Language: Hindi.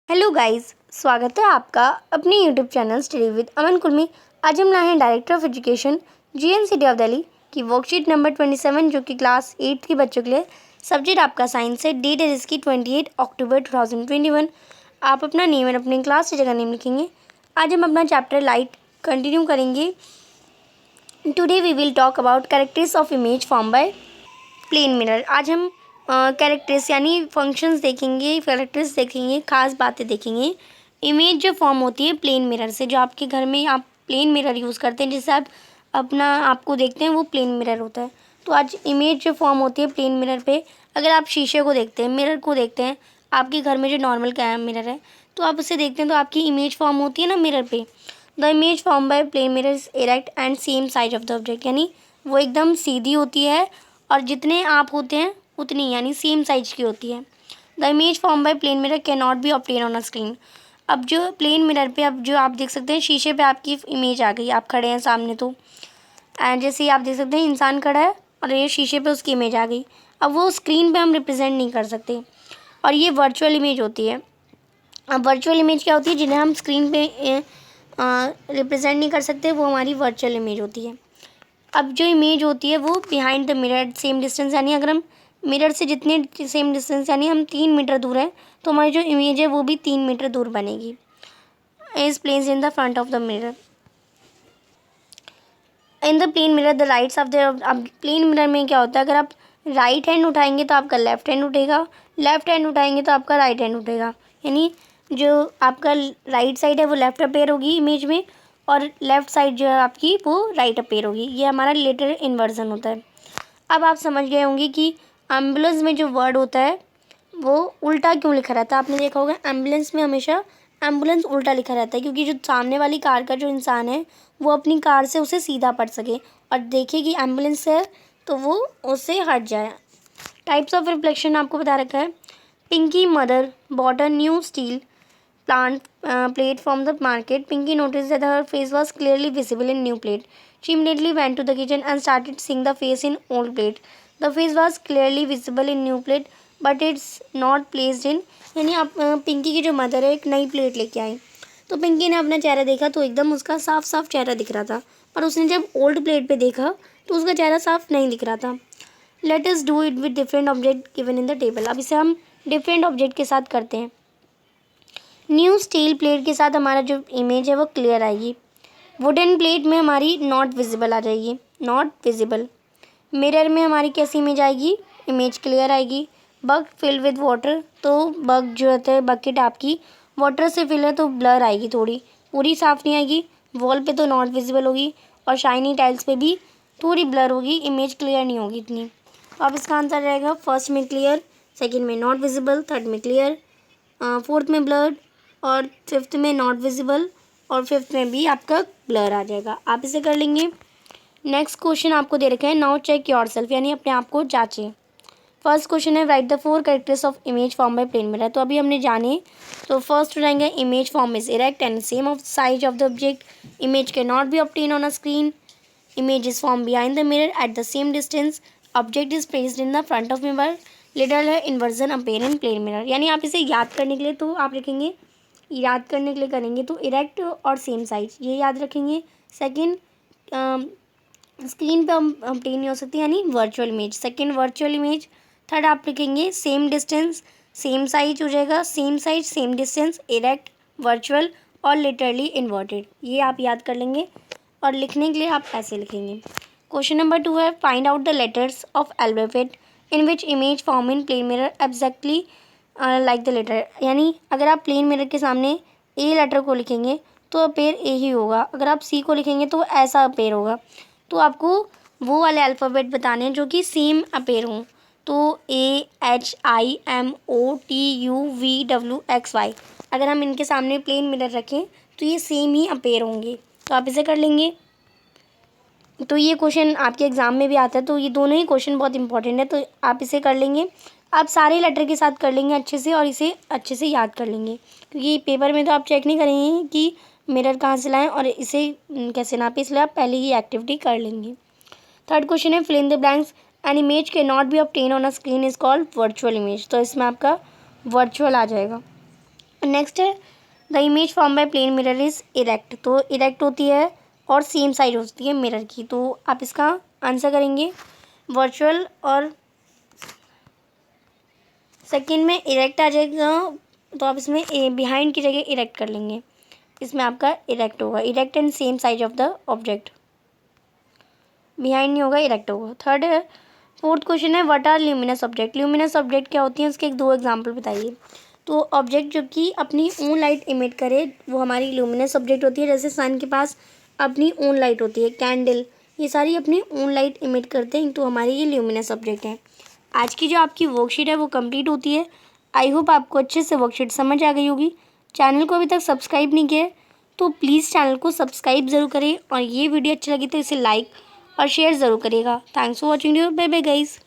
हेलो गाइस, स्वागत है आपका अपने यूट्यूब चैनल स्टडी विद अमन कुल में। आज हम लाए हैं director of education GNCT of Delhi की वर्कशीट नंबर 27 जो कि क्लास 8 के बच्चों के लिए। सब्जेक्ट आपका साइंस है। डेट है जिसकी 28 अक्टूबर 2021। आप अपना नेम और अपने क्लास की जगह नेम लिखेंगे। आज हम अपना चैप्टर लाइट कंटिन्यू करेंगे। Today we will talk about characters of image form by plane mirror. आज हम कैरेक्टर्स यानी फंक्शंस देखेंगे, कैरेक्टर्स देखेंगे, खास बातें देखेंगे। इमेज जो फॉर्म होती है प्लेन मिरर से, जो आपके घर में आप प्लेन मिरर यूज़ करते हैं, जिससे आप अपना आपको देखते हैं, वो प्लेन मिरर होता है। तो आज इमेज जो फॉर्म होती है प्लेन मिरर पे, अगर आप शीशे को देखते हैं, मिरर को देखते हैं, आपके घर में जो नॉर्मल मिरर है, तो आप उसे देखते हैं तो आपकी इमेज फॉर्म होती है ना मिरर पे। The image form by plane mirror is erect and same size of the object, यानी वो एकदम सीधी होती है और जितने आप होते हैं उतनी, यानी सेम साइज की होती है। The image form by plane mirror can not be obtain on a screen. अब जो प्लेन मिरर पे, अब जो आप देख सकते हैं शीशे पे आपकी इमेज आ गई, आप खड़े हैं सामने, तो एंड जैसे ही आप देख सकते हैं इंसान खड़ा है और ये शीशे पे उसकी इमेज आ गई। अब वो स्क्रीन पे हम रिप्रेजेंट नहीं कर सकते और ये वर्चुअल इमेज होती है। अब वर्चुअल इमेज क्या होती है, जिन्हें हम स्क्रीन पे रिप्रेजेंट नहीं कर सकते, वो हमारी वर्चुअल इमेज होती है। अब जो इमेज होती है वो behind the mirror same distance, यानी अगर हम मिरर से जितने सेम डिस्टेंस, यानी हम 3 मीटर दूर हैं, तो हमारी जो इमेज है वो भी 3 मीटर दूर बनेगी। Is placed in the front of the mirror. In the plane mirror the rights of the, अब प्लेन मिरर में क्या होता है, अगर आप राइट हैंड उठाएंगे तो आपका लेफ्ट हैंड उठेगा, लेफ्ट हैंड उठाएंगे तो आपका राइट हैंड उठेगा। यानी जो आपका राइट साइड है वो लेफ्ट अपेयर होगी इमेज में, और लेफ्ट साइड जो है आपकी वो राइट अपेयर होगी। ये हमारा लेटर इन्वर्जन होता है। अब आप समझ गए होंगे कि एम्बुलेंस में जो वर्ड होता है वो उल्टा क्यों लिखा रहता है। आपने देखा होगा एम्बुलेंस में हमेशा एम्बुलेंस उल्टा लिखा रहता है, क्योंकि जो सामने वाली कार का जो इंसान है वो अपनी कार से उसे सीधा पढ़ सके और देखे कि एम्बुलेंस है तो वो उससे हट जाए। टाइप्स ऑफ रिफ्लेक्शन आपको बता रखा है। Pinky mother bought a new steel plant plate from the market. Pinky noticed that her face was clearly visible in new plate. She immediately went to the kitchen and started seeing the face in old plate. The face was clearly visible in new plate, but it's not placed in, यानी आप पिंकी की जो मदर है एक नई प्लेट लेके आई, तो पिंकी ने अपना चेहरा देखा तो एकदम उसका साफ साफ चेहरा दिख रहा था, पर उसने जब ओल्ड प्लेट पे देखा तो उसका चेहरा साफ नहीं दिख रहा था। Let us do it with different object given in the table. अब इसे हम डिफरेंट ऑब्जेक्ट के साथ करते हैं। न्यू स्टील प्लेट के साथ हमारा जो इमेज है वो क्लियर आएगी। वुडन प्लेट में हमारी नॉट विजिबल आ जाएगी, नॉट विजिबल। मिरर में हमारी कैसी इमेज आएगी, इमेज क्लियर आएगी। बग फिल विद वाटर, तो बग जो होता है बकेट आपकी वाटर से फिल है तो ब्लर आएगी, थोड़ी, पूरी साफ नहीं आएगी। वॉल पे तो नॉट विजिबल होगी और शाइनी टाइल्स पे भी थोड़ी ब्लर होगी, इमेज क्लियर नहीं होगी इतनी। तो अब इसका आंसर रहेगा फर्स्ट में क्लियर, सेकेंड में नॉट विजिबल, थर्ड में क्लियर, फोर्थ में ब्लर्ड और फिफ्थ में नॉट विजिबल और फिफ्थ में भी आपका ब्लर आ जाएगा। आप इसे कर लेंगे। नेक्स्ट क्वेश्चन आपको दे रखा है नाउ चेक योरसेल्फ, यानी अपने आप को जांचें। फर्स्ट क्वेश्चन है write the 4 characters of image form by plane mirror. तो अभी हमने जाने, तो फर्स्ट हो जाएंगे image form is erect and same of size of the object. Image can not be obtain on a screen. Image is form behind the mirror at the same distance. Object is placed in the front of mirror. Lateral है inversion appear in plane mirror. यानी आप इसे याद करने के लिए तो आप लिखेंगे, याद करने के लिए करेंगे तो इरेक्ट और सेम साइज, ये याद रखेंगे। सेकंड, स्क्रीन पे हम ऑब्टेन नहीं हो सकती, यानी virtual image, second virtual image. Third आप लिखेंगे सेम डिस्टेंस, सेम साइज हो जाएगा, same size same distance, erect, virtual और लिटरली इन्वर्टेड, ये आप याद कर लेंगे। और लिखने के लिए आप ऐसे लिखेंगे। क्वेश्चन नंबर 2 है find out the letters of alphabet in which image form in plane mirror exactly like the letter. यानी अगर आप प्लेन मिरर के सामने ए लेटर को लिखेंगे तो अपेयर ए ही होगा, अगर आप सी को लिखेंगे तो ऐसा अपेयर होगा। तो आपको वो वाले अल्फ़ाबेट बताने हैं जो कि सेम अपेयर हों। तो AHIMOTUVWXY, अगर हम इनके सामने प्लेन मिरर रखें तो ये सेम ही अपेयर होंगे। तो आप इसे कर लेंगे। तो ये क्वेश्चन आपके एग्ज़ाम में भी आता है, तो ये दोनों ही क्वेश्चन बहुत इंपॉर्टेंट है, तो आप इसे कर लेंगे। आप सारे लेटर के साथ कर लेंगे अच्छे से और इसे अच्छे से याद कर लेंगे, क्योंकि पेपर में तो आप चेक नहीं करेंगे कि मिरर कहाँ से लाएं और इसे कैसे नापें, इसलिए आप पहले ही एक्टिविटी कर लेंगे। थर्ड क्वेश्चन है fill in the blanks an image can not be obtain on a screen is called virtual image. तो इसमें आपका वर्चुअल आ जाएगा। नेक्स्ट है the image form by plane mirror is erect. तो इरेक्ट होती है और सेम साइज होती है मिरर की। तो आप इसका आंसर करेंगे वर्चुअल, और सेकंड में इरेक्ट आ जाएगा, तो आप इसमें बिहाइंड की जगह इरेक्ट कर लेंगे। इसमें आपका इरेक्ट होगा, erect and same size of the object. Behind नहीं होगा, इरेक्ट होगा। थर्ड है, फोर्थ क्वेश्चन है what are luminous object. Luminous object क्या होती है, इसके 2 एग्जाम्पल बताइए। तो ऑब्जेक्ट जो कि अपनी ओन लाइट इमिट करे वो हमारी ल्यूमिनस ऑब्जेक्ट होती है। जैसे सन के पास अपनी ओन लाइट होती है, कैंडल, ये सारी अपनी ओन लाइट इमिट करते हैं, तो हमारी ये ल्यूमिनस ऑब्जेक्ट है। आज की जो आपकी वर्कशीट है वो कंप्लीट होती है। आई होप आपको अच्छे से वर्कशीट समझ आ गई होगी। चैनल को अभी तक सब्सक्राइब नहीं किया है तो प्लीज़ चैनल को सब्सक्राइब ज़रूर करें, और ये वीडियो अच्छी लगी तो इसे लाइक और शेयर ज़रूर करिएगा। Thanks for watching, bye bye guys.